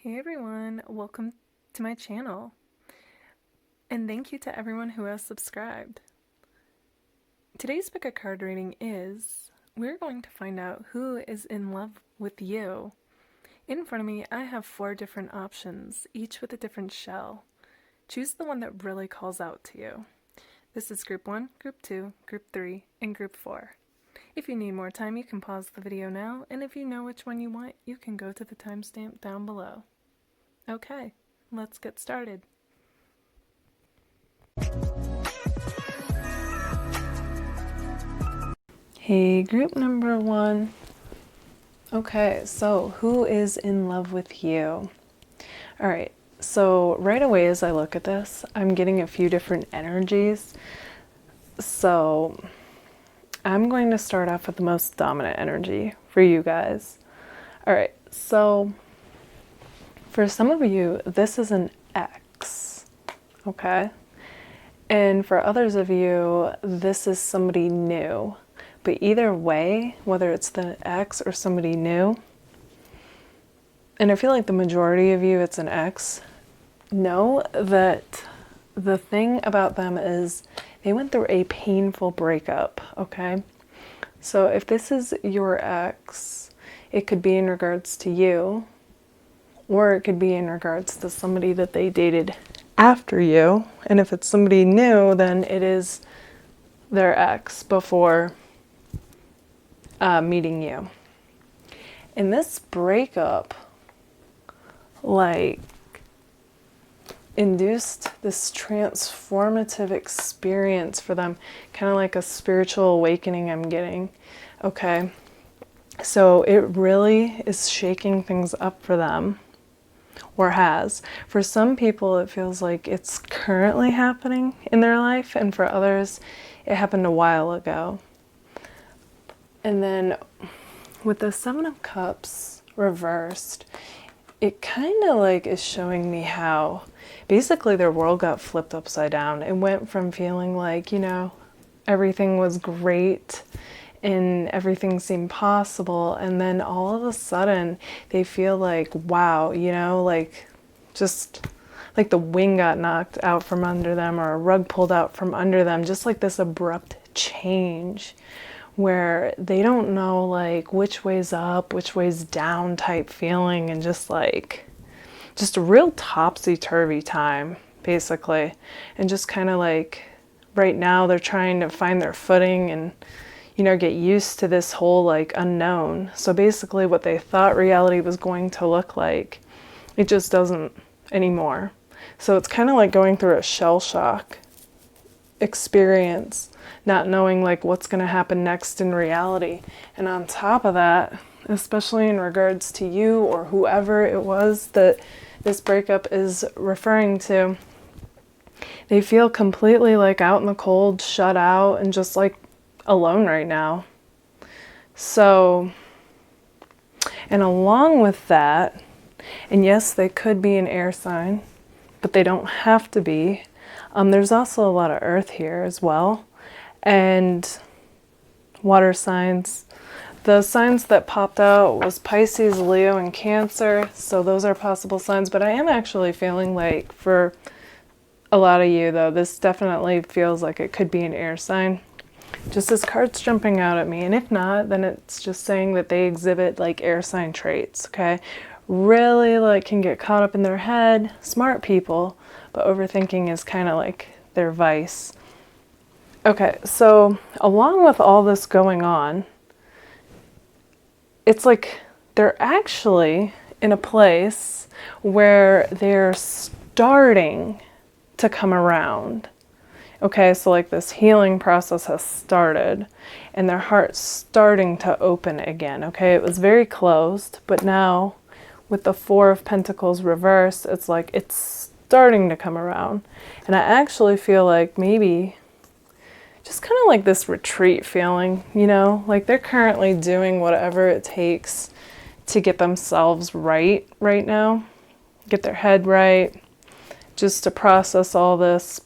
Hey everyone, welcome to my channel. And thank you to everyone who has subscribed. Today's pick a card reading is, we're going to find out who is in love with you. In front of me, I have 4 different options, each with a different shell. Choose the one that really calls out to you. This is Group 1, Group 2, Group 3, and Group 4. If you need more time, you can pause the video now, and if you know which one you want, you can go to the timestamp down below. Okay, let's get started. Hey, group number 1. Okay, so who is in love with you? All right, so right away as I look at this, I'm getting a few different energies. So I'm going to start off with the most dominant energy for you guys. All right, so for some of you, this is an ex, okay? And for others of you, this is somebody new. But either way, whether it's the ex or somebody new, and I feel like the majority of you, it's an ex, know that the thing about them is they went through a painful breakup, okay? So if this is your ex, it could be in regards to you, or it could be in regards to somebody that they dated after you. And if it's somebody new, then it is their ex before meeting you. And this breakup, like, induced this transformative experience for them, kind of like a spiritual awakening I'm getting, okay? So it really is shaking things up for them, or has. For some people, it feels like it's currently happening in their life, and for others, it happened a while ago. And then with the 7 of Cups reversed, it kind of like is showing me how basically their world got flipped upside down. It went from feeling like, you know, everything was great and everything seemed possible, and then all of a sudden they feel like, wow, you know, like just like the wind got knocked out from under them, or a rug pulled out from under them, just like this abrupt change where they don't know like which way's up, which way's down type feeling, and just a real topsy-turvy time basically. And just kind of like right now they're trying to find their footing and, you know, get used to this whole like unknown. So basically what they thought reality was going to look like, it just doesn't anymore. So it's kind of like going through a shell shock experience, not knowing like what's going to happen next in reality. And on top of that, especially in regards to you or whoever it was that this breakup is referring to, they feel completely like out in the cold, shut out, and just like alone right now. So, and along with that, and yes, they could be an air sign, but they don't have to be. There's also a lot of earth here as well, and water signs. The signs that popped out was Pisces, Leo, and Cancer, so those are possible signs. But I am actually feeling like for a lot of you though, this definitely feels like it could be an air sign. Just this card's jumping out at me, and if not, then it's just saying that they exhibit like air sign traits, okay? Really like can get caught up in their head, smart people, but overthinking is kind of like their vice. Okay, so along with all this going on, it's like they're actually in a place where they're starting to come around. Okay, so like this healing process has started and their heart's starting to open again. Okay, it was very closed, but now with the 4 of Pentacles reversed, it's like it's starting to come around. And I actually feel like maybe just kind of like this retreat feeling, you know, like they're currently doing whatever it takes to get themselves right now, get their head right, just to process all this.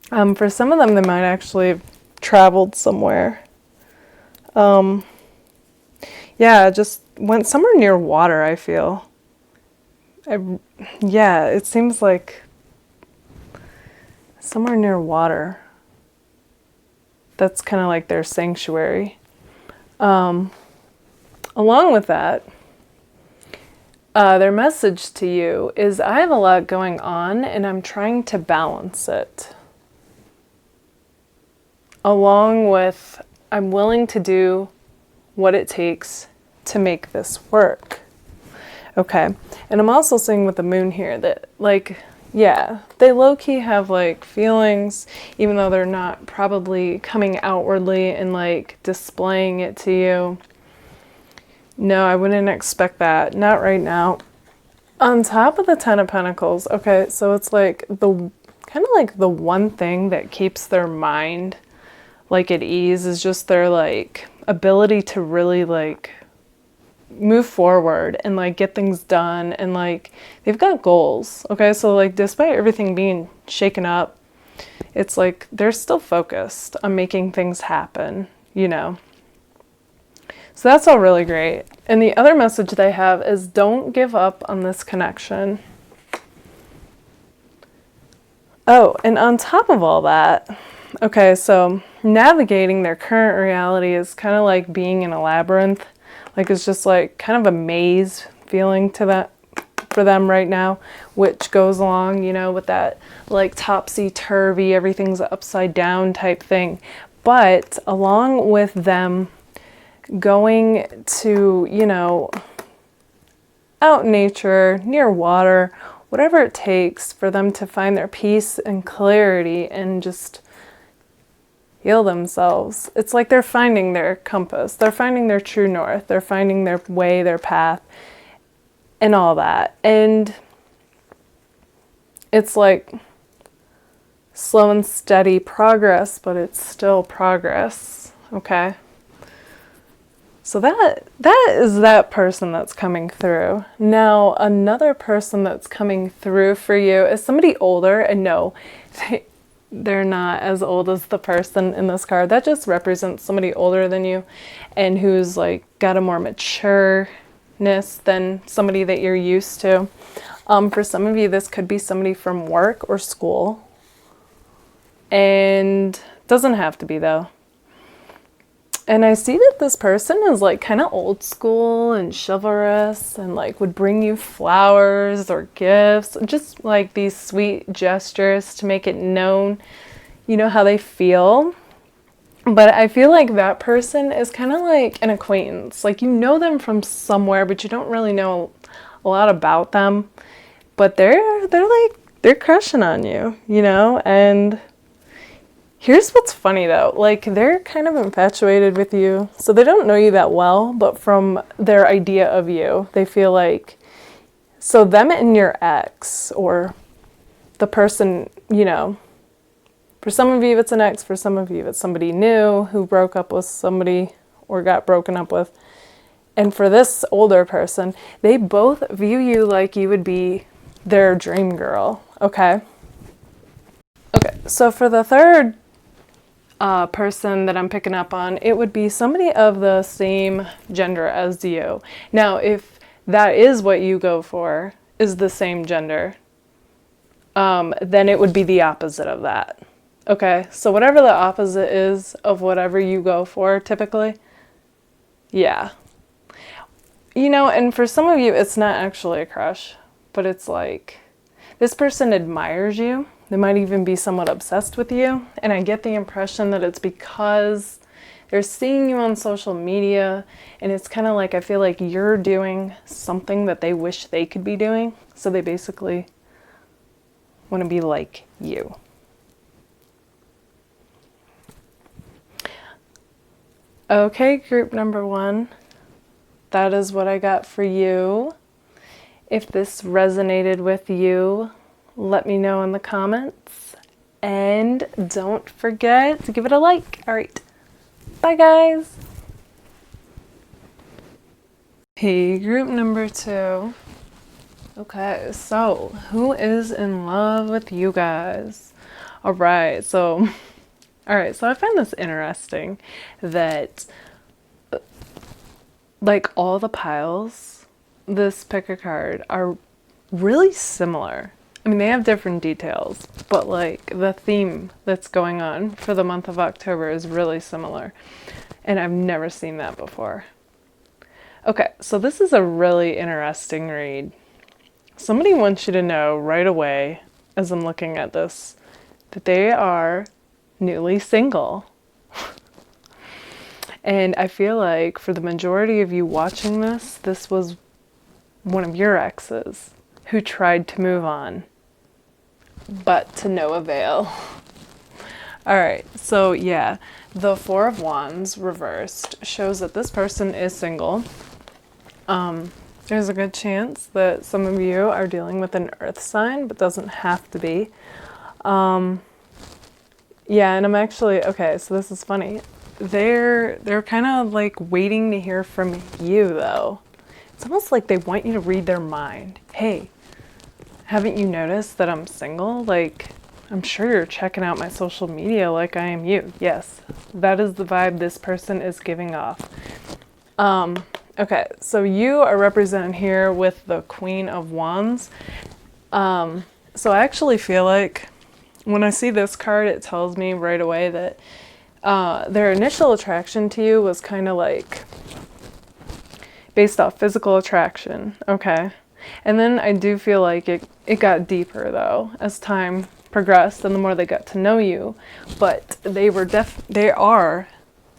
For some of them, they might actually have traveled somewhere. Yeah, just went somewhere near water, I feel. Yeah, it seems like somewhere near water. That's kind of like their sanctuary. Along with that, their message to you is, I have a lot going on and I'm trying to balance it. Along with, I'm willing to do what it takes to make this work. Okay. And I'm also seeing with the moon here that, like, yeah, they low-key have like feelings, even though they're not probably coming outwardly and like displaying it to you. No, I wouldn't expect that. Not right now. On top of the Ten of Pentacles, okay, so it's like the kind of like the one thing that keeps their mind like at ease is just their like ability to really like move forward and like get things done, and like they've got goals. Okay, so like despite everything being shaken up, it's like they're still focused on making things happen, you know. So that's all really great. And the other message they have is, don't give up on this connection. Oh, and on top of all that, okay, so navigating their current reality is kind of like being in a labyrinth. Like it's just like kind of a maze feeling to that for them right now, which goes along, you know, with that like topsy-turvy, everything's upside down type thing. But along with them going to, you know, out in nature, near water, whatever it takes for them to find their peace and clarity and just heal themselves. It's like they're finding their compass. They're finding their true north. They're finding their way, their path, and all that. And it's like slow and steady progress, but it's still progress. Okay? So that is that person that's coming through. Now, another person that's coming through for you is somebody older. And no, they're not as old as the person in this card. That just represents somebody older than you and who's like got a more matureness than somebody that you're used to. For some of you, this could be somebody from work or school. And doesn't have to be though. And I see that this person is like kind of old school and chivalrous and like would bring you flowers or gifts, just like these sweet gestures to make it known, you know, how they feel. But I feel like that person is kind of like an acquaintance. Like you know them from somewhere, but you don't really know a lot about them. But they're crushing on you, you know? And here's what's funny though, like they're kind of infatuated with you. So they don't know you that well, but from their idea of you, they feel like, so them and your ex or the person, you know, for some of you it's an ex, for some of you it's somebody new who broke up with somebody or got broken up with. And for this older person, they both view you like you would be their dream girl, okay? Okay, so for the third person that I'm picking up on, it would be somebody of the same gender as you. Now, if that is what you go for, is the same gender, then it would be the opposite of that. Okay, so whatever the opposite is of whatever you go for, typically, yeah. You know, and for some of you, it's not actually a crush, but it's like, this person admires you. They might even be somewhat obsessed with you. And I get the impression that it's because they're seeing you on social media. And it's kind of like, I feel like you're doing something that they wish they could be doing. So they basically want to be like you. Okay, group number 1. That is what I got for you. If this resonated with you, let me know in the comments, and don't forget to give it a like. All right, bye guys. Hey, group number 2. Okay, so who is in love with you guys? All right, so I find this interesting that like all the piles, this pick a card, are really similar. I mean, they have different details, but like the theme that's going on for the month of October is really similar. And I've never seen that before. Okay, so this is a really interesting read. Somebody wants you to know right away, as I'm looking at this, that they are newly single. And I feel like for the majority of you watching this, this was one of your exes who tried to move on, but to no avail. All right, so yeah, the Four of Wands reversed shows that this person is single. There's a good chance that some of you are dealing with an earth sign, but doesn't have to be. Yeah, and I'm actually, okay, so this is funny. They're kind of like waiting to hear from you though. It's almost like they want you to read their mind. Hey, haven't you noticed that I'm single? Like, I'm sure you're checking out my social media like I am you. Yes, that is the vibe this person is giving off. Okay, so you are represented here with the Queen of Wands. So I actually feel like when I see this card, it tells me right away that their initial attraction to you was kind of like based off physical attraction, okay? And then I do feel like it got deeper though as time progressed and the more they got to know you, but they are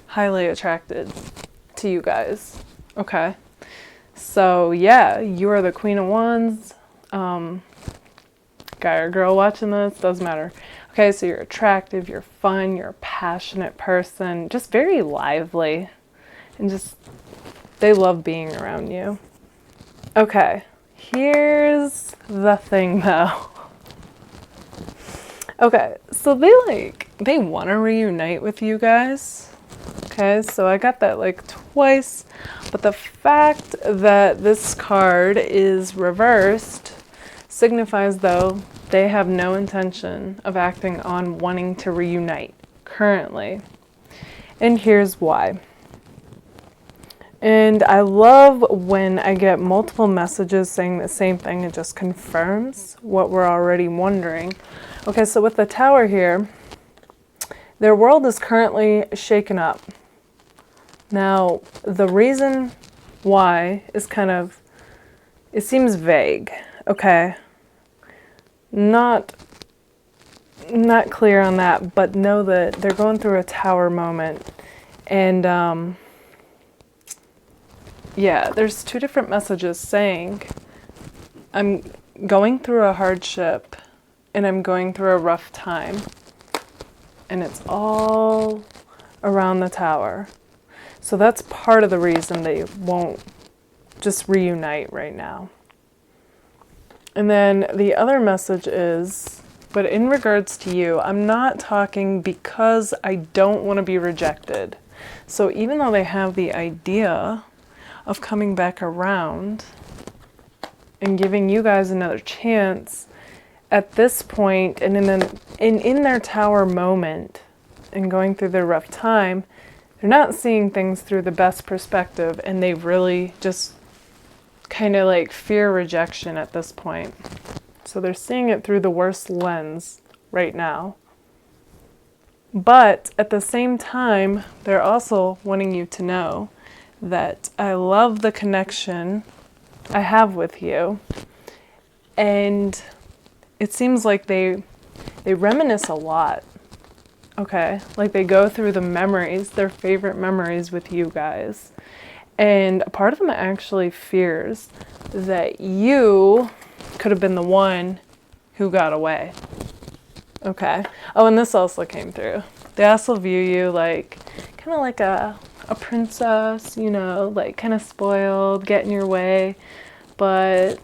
highly attracted to you guys, okay? So yeah, you are the Queen of Wands. Guy or girl watching this, doesn't matter. Okay, so you're attractive, you're fun, you're a passionate person, just very lively, and just, they love being around you. Okay, here's the thing though. Okay, so they want to reunite with you guys. Okay, so I got that like twice, but the fact that this card is reversed signifies though they have no intention of acting on wanting to reunite currently. And here's why. And I love when I get multiple messages saying the same thing. It just confirms what we're already wondering. Okay, so with the Tower here, their world is currently shaken up. Now, the reason why is kind of, it seems vague, okay? Not clear on that, but know that they're going through a Tower moment. And yeah, there's two different messages saying, I'm going through a hardship and I'm going through a rough time. And it's all around the Tower. So that's part of the reason they won't just reunite right now. And then the other message is, but in regards to you, I'm not talking because I don't want to be rejected. So even though they have the idea of coming back around and giving you guys another chance, at this point and in their Tower moment and going through their rough time, they're not seeing things through the best perspective, and they really just kind of like fear rejection at this point. So they're seeing it through the worst lens right now. But at the same time, they're also wanting you to know that I love the connection I have with you. And it seems like they reminisce a lot. Okay, like they go through the memories, their favorite memories with you guys. And a part of them actually fears that you could have been the one who got away. Okay. Oh, and this also came through. They also view you like, kind of like a princess, you know, like kind of spoiled, get in your way. But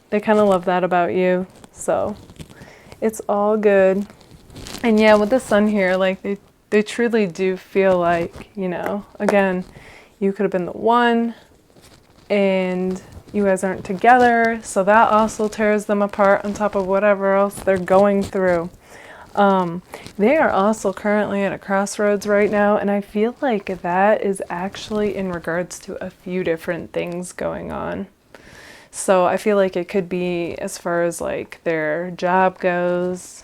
they kind of love that about you. So it's all good. And yeah, with the Sun here, like they truly do feel like, you know, again, you could have been the one and you guys aren't together. So that also tears them apart on top of whatever else they're going through. They are also currently at a crossroads right now. And I feel like that is actually in regards to a few different things going on. So I feel like it could be as far as like their job goes,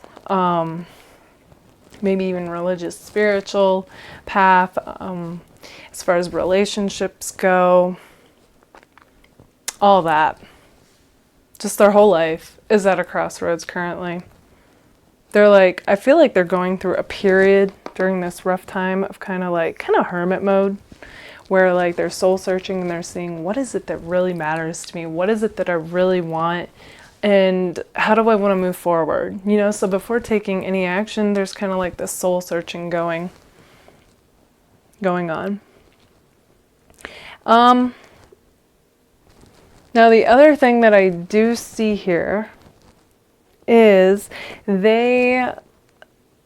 maybe even religious, spiritual path, as far as relationships go, all that. Just their whole life is at a crossroads currently. They're like, I feel like they're going through a period during this rough time of kind of hermit mode, where like they're soul searching and they're seeing, what is it that really matters to me? What is it that I really want? And how do I want to move forward? You know, so before taking any action, there's kind of like this soul searching going on. Now the other thing that I do see here is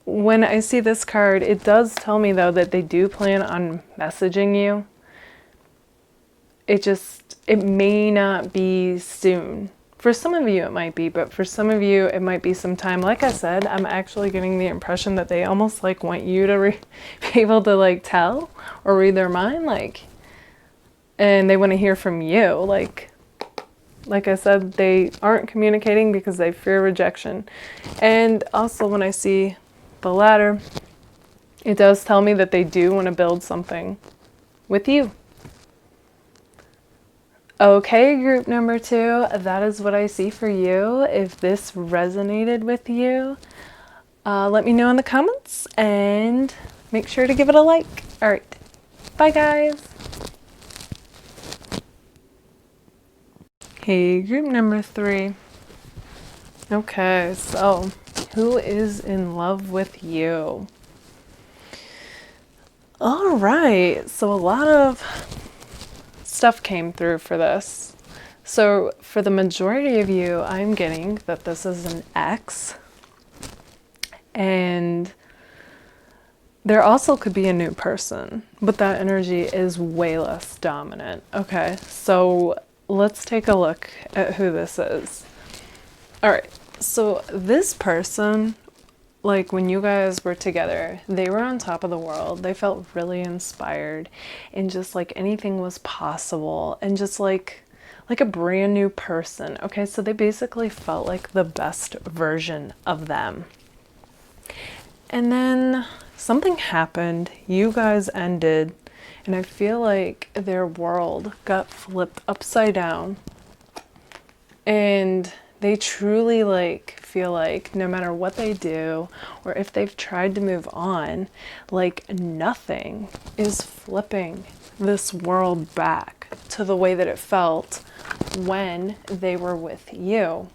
when I see this card, it does tell me though that they do plan on messaging you. It may not be soon. For some of you it might be, but for some of you it might be some time. Like I said, I'm actually getting the impression that they almost like want you to be able to like tell or read their mind, and they want to hear from you. Like I said, they aren't communicating because they fear rejection. And also when I see the ladder, it does tell me that they do want to build something with you. Okay, group number 2, that is what I see for you. If this resonated with you, let me know in the comments and make sure to give it a like. All right, bye guys. Hey, group number 3. Okay, so who is in love with you? All right, so a lot of stuff came through for this. So for the majority of you, I'm getting that this is an ex, and there also could be a new person, but that energy is way less dominant. Okay, so let's take a look at who this is. All right, so this person, like when you guys were together, they were on top of the world. They felt really inspired and just like anything was possible and just like a brand new person. Okay, so they basically felt like the best version of them. And then something happened, you guys ended, and I feel like their world got flipped upside down. And they truly like feel like no matter what they do or if they've tried to move on, like nothing is flipping this world back to the way that it felt when they were with you.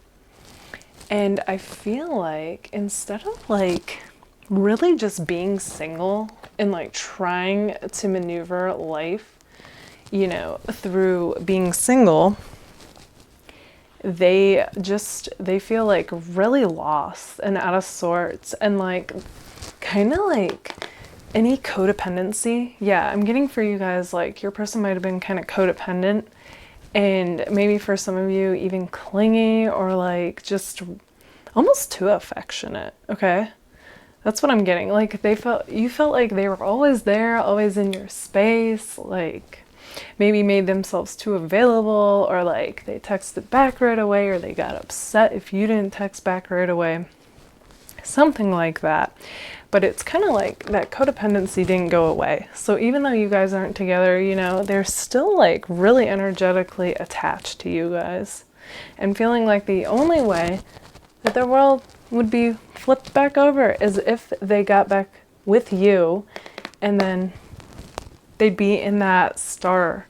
And I feel like instead of like really just being single and like trying to maneuver life, you know, through being single, they feel like really lost and out of sorts, and like kind of like any codependency. Yeah, I'm getting for you guys, like your person might have been kind of codependent, and maybe for some of you even clingy or like just almost too affectionate. Okay, that's what I'm getting. Like you felt like they were always there, always in your space, like maybe made themselves too available, or like they texted back right away, or they got upset if you didn't text back right away, something like that. But it's kind of like that codependency didn't go away. So even though you guys aren't together, you know, they're still like really energetically attached to you guys and feeling like the only way that their world would be flipped back over is if they got back with you, and then they'd be in that star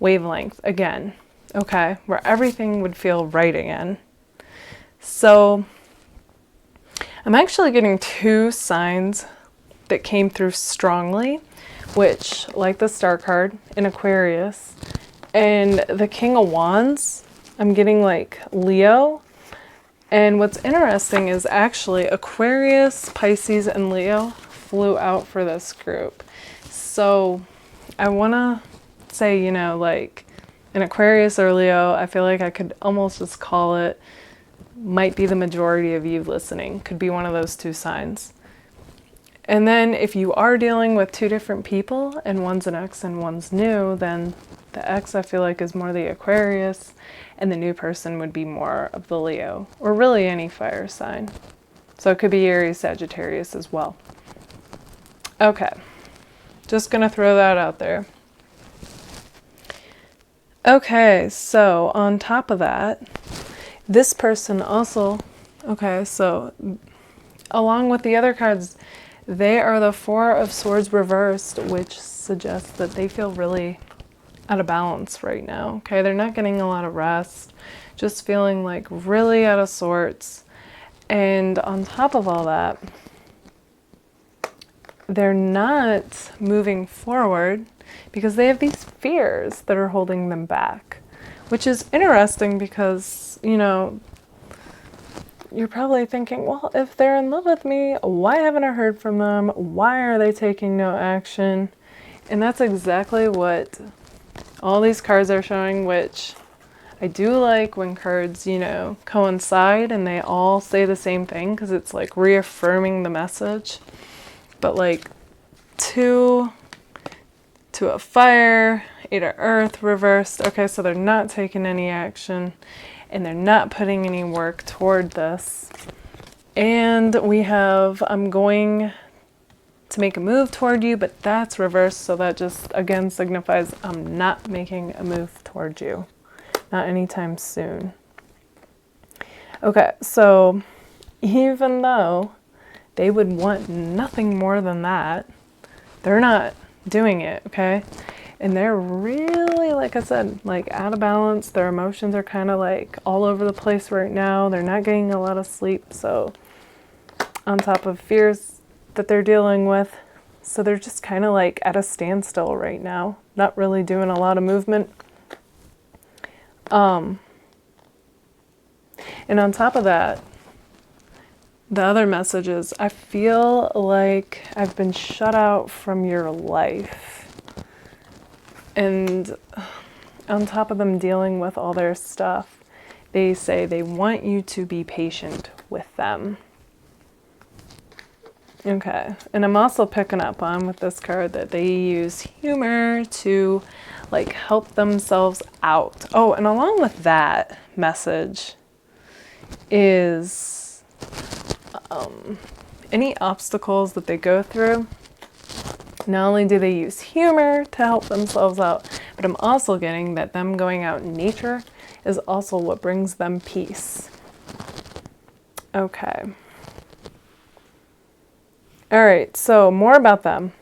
wavelength again, okay, where everything would feel right again. So I'm actually getting 2 signs that came through strongly, which, like the star card in Aquarius and the King of Wands, I'm getting like Leo. And what's interesting is actually Aquarius, Pisces, and Leo flew out for this group. So I want to say, you know, like an Aquarius or Leo, I feel like I could almost just call it, might be the majority of you listening, could be one of those 2 signs. And then if you are dealing with two different people and one's an ex and one's new, then the ex I feel like is more the Aquarius and the new person would be more of the Leo, or really any fire sign. So it could be Aries, Sagittarius as well. Okay, just gonna throw that out there. Okay, so on top of that, this person also, okay, so along with the other cards, they are the Four of Swords reversed, which suggests that they feel really out of balance right now. Okay, they're not getting a lot of rest, just feeling like really out of sorts. And on top of all that, they're not moving forward because they have these fears that are holding them back, which is interesting because, you know, you're probably thinking, well, if they're in love with me, why haven't I heard from them? Why are they taking no action? And that's exactly what all these cards are showing, which I do like when cards, you know, coincide and they all say the same thing because it's like reaffirming the message. But like two of fire, 8 of earth reversed. Okay, so they're not taking any action and they're not putting any work toward this. And we have, I'm going to make a move toward you, but that's reversed. So that just again signifies I'm not making a move toward you. Not anytime soon. Okay, so even though they would want nothing more than that, they're not doing it, okay? And they're really, like I said, like out of balance. Their emotions are kind of like all over the place right now. They're not getting a lot of sleep, so on top of fears that they're dealing with. So they're just kind of like at a standstill right now, not really doing a lot of movement. And on top of that, the other message is, I feel like I've been shut out from your life. And on top of them dealing with all their stuff, they say they want you to be patient with them. Okay, and I'm also picking up on with this card that they use humor to like help themselves out. Oh, and along with that message is any obstacles that they go through, not only do they use humor to help themselves out, but I'm also getting that them going out in nature is also what brings them peace. Okay. All right, so more about them.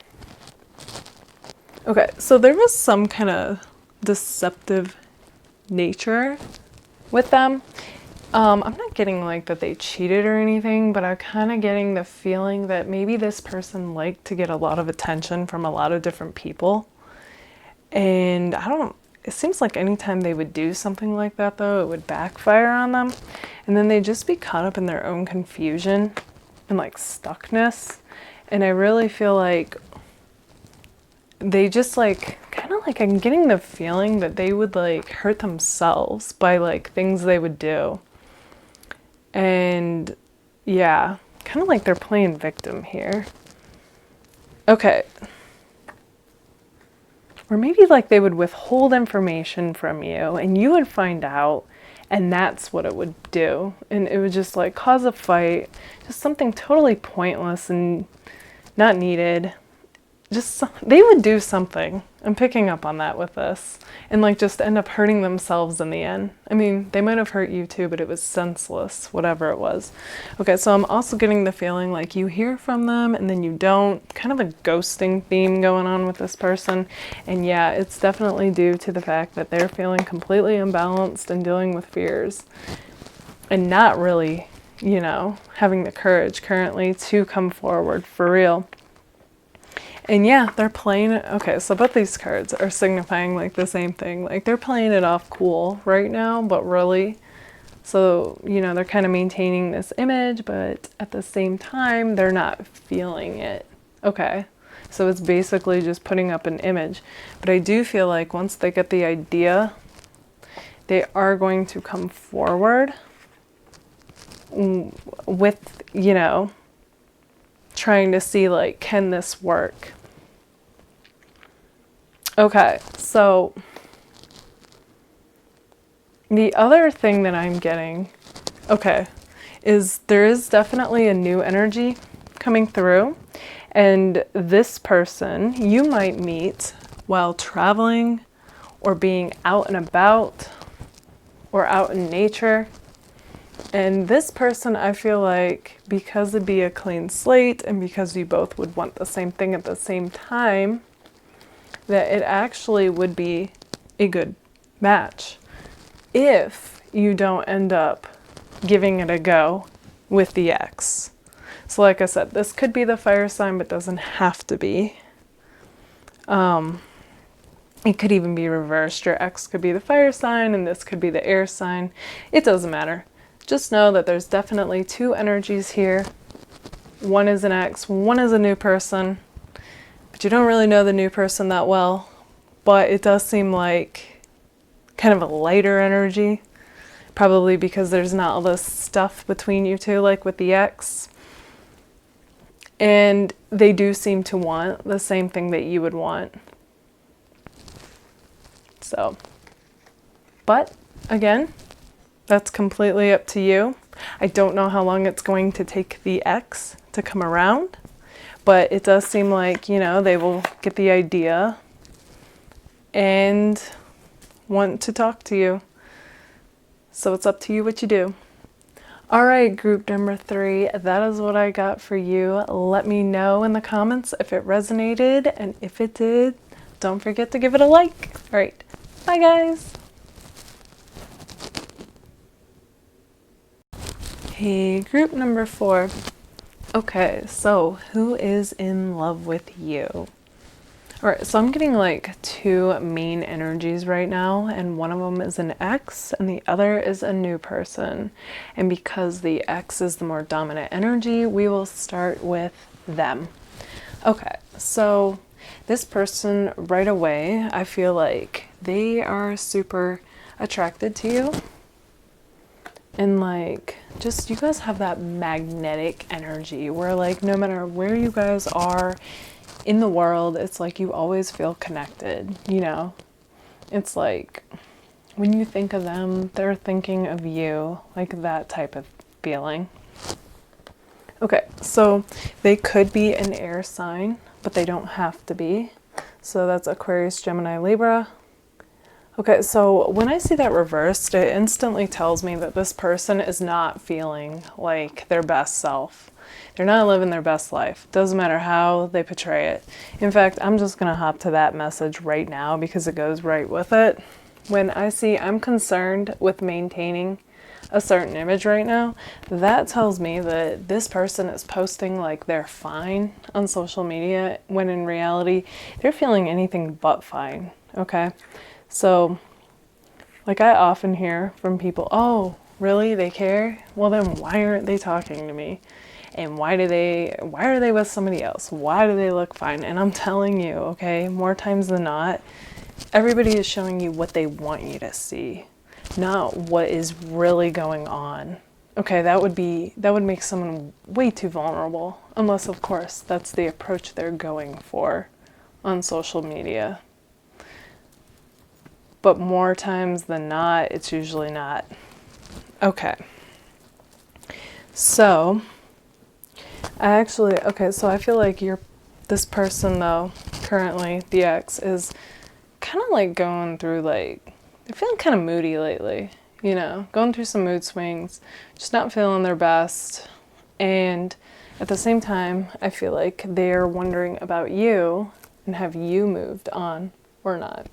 Okay, so there was some kind of deceptive nature with them. I'm not getting like that they cheated or anything, but I'm kind of getting the feeling that maybe this person liked to get a lot of attention from a lot of different people. And it seems like anytime they would do something like that though, it would backfire on them. And then they'd just be caught up in their own confusion and like stuckness. And I really feel like they just like, kind of like, I'm getting the feeling that they would like hurt themselves by like things they would do. And yeah, kind of like they're playing victim here. Okay. Or maybe like they would withhold information from you and you would find out, and that's what it would do. And it would just like cause a fight, just something totally pointless and not needed. Just they would do something. I'm picking up on that with this, and like just end up hurting themselves in the end. I mean, they might have hurt you too, but it was senseless, whatever it was. Okay, so I'm also getting the feeling like you hear from them and then you don't, kind of a ghosting theme going on with this person. And yeah, it's definitely due to the fact that they're feeling completely imbalanced and dealing with fears and not really, you know, having the courage currently to come forward for real. And yeah, they're playing it. Okay, so both these cards are signifying like the same thing. Like they're playing it off cool right now, but really, so, you know, they're kind of maintaining this image, but at the same time, they're not feeling it. Okay, so it's basically just putting up an image. But I do feel like once they get the idea, they are going to come forward with, you know, trying to see like, can this work? Okay, so the other thing that I'm getting, okay, is there is definitely a new energy coming through, and this person you might meet while traveling or being out and about or out in nature. And this person, I feel like, because it'd be a clean slate and because you both would want the same thing at the same time, that it actually would be a good match if you don't end up giving it a go with the ex. So like I said, this could be the fire sign, but doesn't have to be. It could even be reversed. Your ex could be the fire sign and this could be the air sign. It doesn't matter. Just know that there's definitely two energies here. One is an ex, one is a new person. But you don't really know the new person that well. But it does seem like kind of a lighter energy. Probably because there's not all this stuff between you two, like with the ex. And they do seem to want the same thing that you would want. So, but again, that's completely up to you. I don't know how long it's going to take the ex to come around, but it does seem like, you know, they will get the idea and want to talk to you. So it's up to you what you do. All right, group number 3, that is what I got for you. Let me know in the comments if it resonated, and if it did, don't forget to give it a like. All right, bye guys. Hey, group number 4. Okay, so who is in love with you? All right, so I'm getting like 2 main energies right now, and one of them is an ex and the other is a new person. And because the ex is the more dominant energy, we will start with them. Okay, so this person right away, I feel like they are super attracted to you. And like, just you guys have that magnetic energy where like no matter where you guys are in the world, it's like you always feel connected, you know? It's like when you think of them, they're thinking of you, like that type of feeling. Okay, so they could be an air sign, but they don't have to be. So that's Aquarius, Gemini, Libra. Okay, so when I see that reversed, it instantly tells me that this person is not feeling like their best self. They're not living their best life. Doesn't matter how they portray it. In fact, I'm just going to hop to that message right now because it goes right with it. When I see I'm concerned with maintaining a certain image right now, that tells me that this person is posting like they're fine on social media when in reality, they're feeling anything but fine, okay? So, like I often hear from people, oh, really? They care? Well, then why aren't they talking to me? And why are they with somebody else? Why do they look fine? And I'm telling you, okay, more times than not, everybody is showing you what they want you to see, not what is really going on. Okay, that would make someone way too vulnerable, unless of course that's the approach they're going for on social media. But more times than not, it's usually not. Okay. So, so I feel like this person though, currently, the ex, is kind of like going through they're feeling kind of moody lately, you know, going through some mood swings, just not feeling their best. And at the same time, I feel like they're wondering about you and have you moved on or not.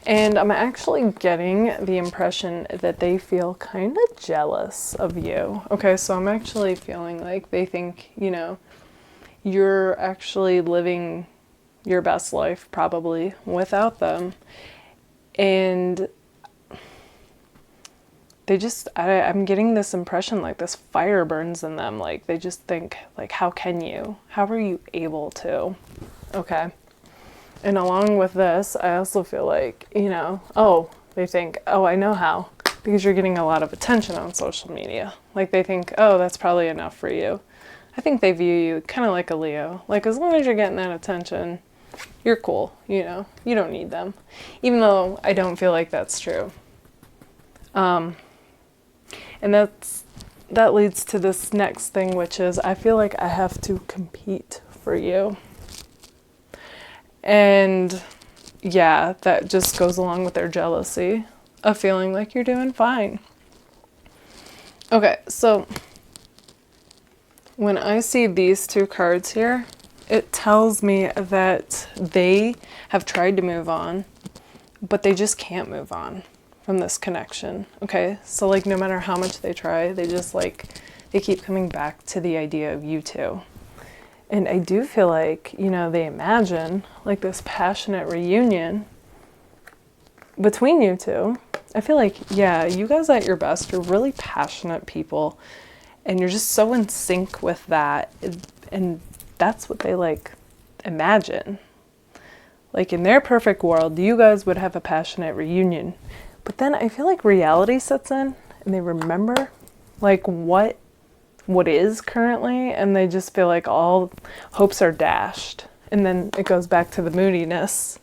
And I'm actually getting the impression that they feel kind of jealous of you. Okay, so I'm actually feeling like they think, you know, you're actually living your best life probably without them. And they just, I'm getting this impression like this fire burns in them. Like they just think like, how can you? How are you able to? Okay. And along with this, I also feel like, you know, they think, I know how, because you're getting a lot of attention on social media. Like they think, that's probably enough for you. I think they view you kind of like a Leo. Like, as long as you're getting that attention, you're cool, you know? You don't need them. Even though I don't feel like that's true. And that leads to this next thing, which is I feel like I have to compete for you. And yeah, that just goes along with their jealousy of feeling like you're doing fine. Okay, so when I see these two cards here, it tells me that they have tried to move on, but they just can't move on from this connection. Okay, so like no matter how much they try, they just like, they keep coming back to the idea of you two. And I do feel like, you know, they imagine like this passionate reunion between you two. I feel like, yeah, you guys at your best, you're really passionate people, and you're just so in sync with that. And that's what they like imagine. Like in their perfect world, you guys would have a passionate reunion. But then I feel like reality sets in and they remember like what is currently, and they just feel like all hopes are dashed. And then it goes back to the moodiness.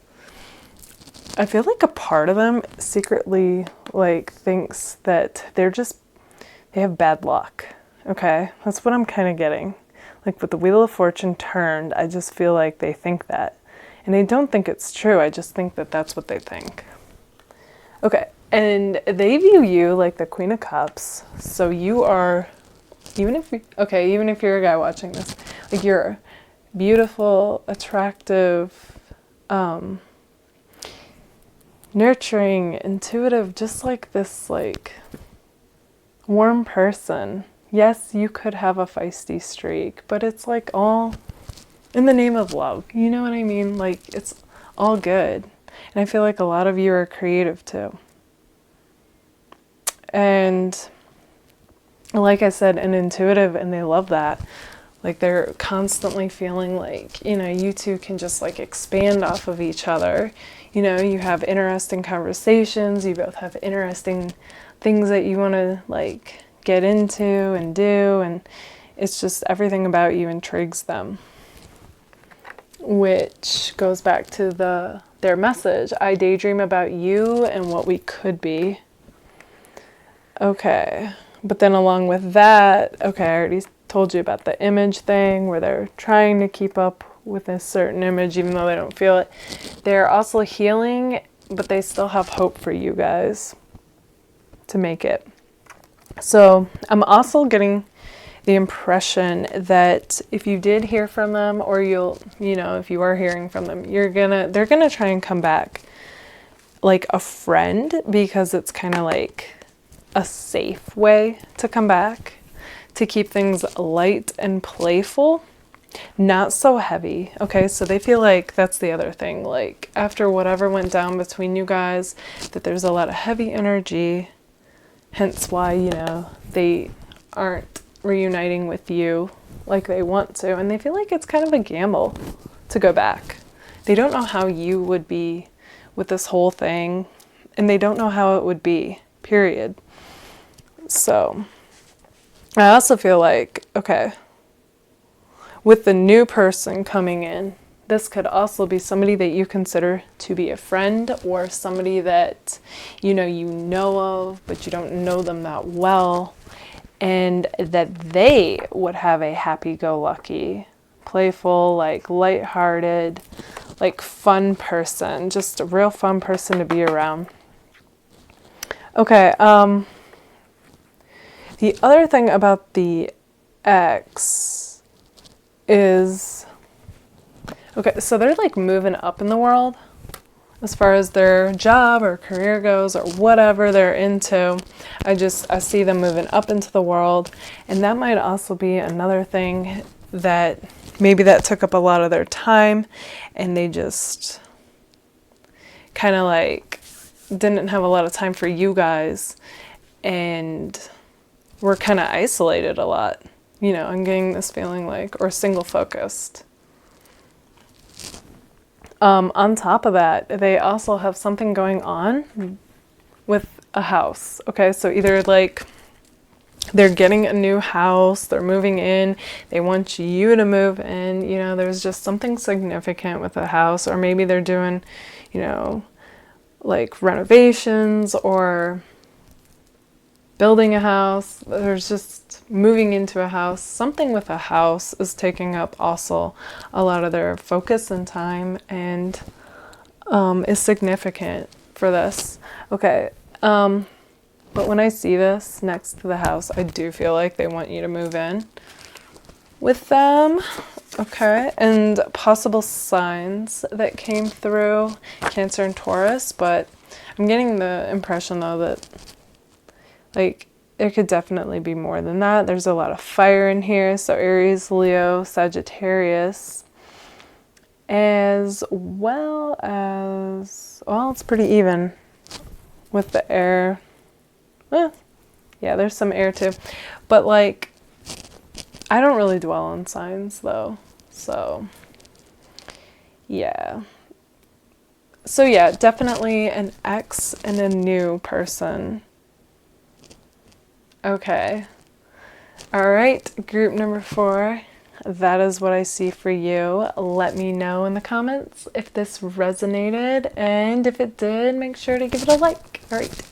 I feel like a part of them secretly like thinks that they have bad luck. Okay, that's what I'm kind of getting. Like with the Wheel of Fortune turned, I just feel like they think that. And I don't think it's true. I just think that that's what they think. Okay, and they view you like the Queen of Cups. So you are, even if you're a guy watching this, like you're beautiful, attractive, nurturing, intuitive, just like this like warm person. Yes, you could have a feisty streak, but it's like all in the name of love. You know what I mean? Like it's all good. And I feel like a lot of you are creative too. And like I said, and intuitive, and they love that. Like they're constantly feeling like, you know, you two can just like expand off of each other. You know, you have interesting conversations, you both have interesting things that you want to like get into and do, and it's just everything about you intrigues them. Which goes back to their message. I daydream about you and what we could be. Okay, but then along with that, okay, I already told you about the image thing where they're trying to keep up with a certain image even though they don't feel it. They're also healing, but they still have hope for you guys to make it. So I'm also getting the impression that if you did hear from them, or if you are hearing from them, they're gonna try and come back like a friend, because it's kind of like a safe way to come back, to keep things light and playful, not so heavy. Okay, so they feel like that's the other thing, like after whatever went down between you guys, that there's a lot of heavy energy, hence why, you know, they aren't reuniting with you like they want to, and they feel like it's kind of a gamble to go back. They don't know how you would be with this whole thing, and they don't know how it would be, period. So I also feel like, okay, with the new person coming in, this could also be somebody that you consider to be a friend, or somebody that you know of, but you don't know them that well, and that they would have a happy-go-lucky, playful, like lighthearted, like fun person, just a real fun person to be around. Okay, the other thing about the ex is, okay, so they're like moving up in the world as far as their job or career goes, or whatever they're into. I see them moving up into the world, and that might also be another thing that maybe that took up a lot of their time, and they just kind of like didn't have a lot of time for you guys, and were kind of isolated a lot. You know, I'm getting this feeling like, or single focused. On top of that, they also have something going on with a house. Okay, so either like they're getting a new house, they're moving in, they want you to move in, you know, there's just something significant with a house, or maybe they're doing, you know, like renovations or building a house. There's just moving into a house. Something with a house is taking up also a lot of their focus and time, and is significant for this. Okay. But when I see this next to the house, I do feel like they want you to move in with them. Okay, and possible signs that came through, Cancer and Taurus, but I'm getting the impression though that like there could definitely be more than that. There's a lot of fire in here, so Aries, Leo, Sagittarius, as well as, well, it's pretty even with the air. Yeah, there's some air too. But like, I don't really dwell on signs though. So, yeah. So yeah, definitely an ex and a new person. Okay. All right, group number 4. That is what I see for you. Let me know in the comments if this resonated, and if it did, make sure to give it a like. All right.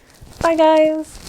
Bye, guys.